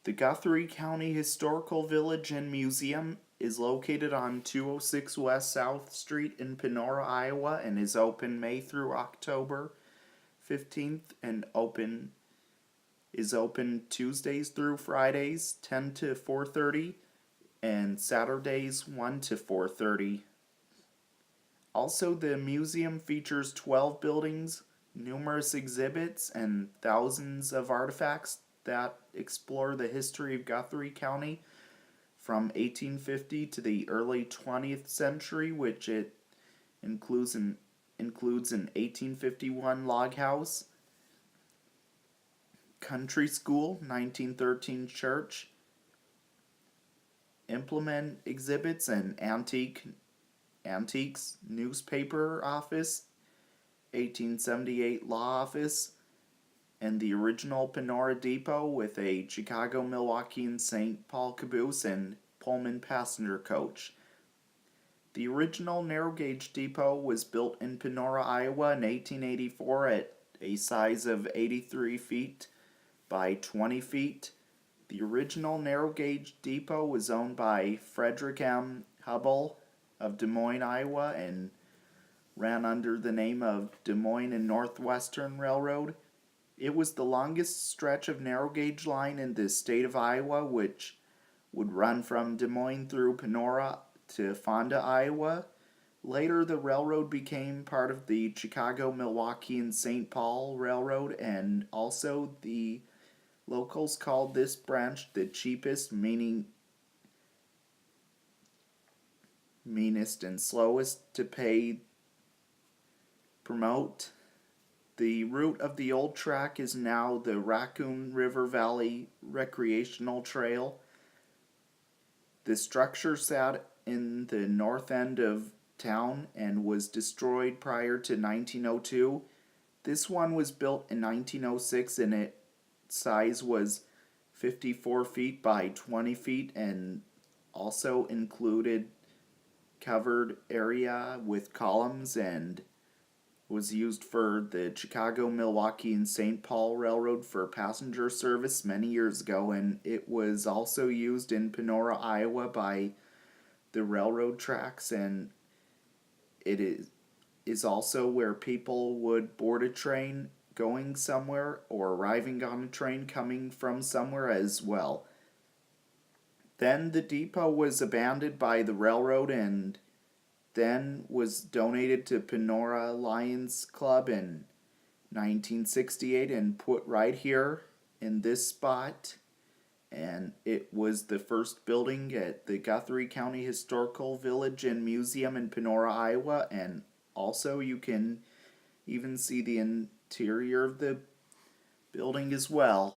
The Guthrie County Historical Village and Museum is located on 206 West South Street in Panora, Iowa, and is open May through October 15th and open Tuesdays through Fridays 10 to 4:30 and Saturdays 1 to 4:30. Also, the museum features 12 buildings, numerous exhibits, and thousands of artifacts that explore the history of Guthrie County from 1850 to the early 20th century, which it includes an 1851 log house, country school, 1913 church, implement exhibits, and antiques newspaper office, 1878 law office, and the original Panora Depot with a Chicago, Milwaukee, and St. Paul caboose and Pullman passenger coach. The original narrow gauge depot was built in Panora, Iowa in 1884 at a size of 83 feet by 20 feet. The original narrow gauge depot was owned by Frederick M. Hubble of Des Moines, Iowa, and ran under the name of Des Moines and Northwestern Railroad. It was the longest stretch of narrow gauge line in the state of Iowa, which would run from Des Moines through Panora to Fonda, Iowa. Later, the railroad became part of the Chicago, Milwaukee, and St. Paul Railroad, and also the locals called this branch the cheapest, meanest, and slowest to pay promote. The route of the old track is now the Raccoon River Valley Recreational Trail. The structure sat in the north end of town and was destroyed prior to 1902. This one was built in 1906 and its size was 54 feet by 20 feet and also included covered area with columns and was used for the Chicago, Milwaukee, and St. Paul Railroad for passenger service many years ago, and it was also used in Panora, Iowa by the railroad tracks, and it is also where people would board a train going somewhere or arriving on a train coming from somewhere as well. Then the depot was abandoned by the railroad and then was donated to Panora Lions Club in 1968 and put right here in this spot. And it was the first building at the Guthrie County Historical Village and Museum in Panora, Iowa. And also you can even see the interior of the building as well.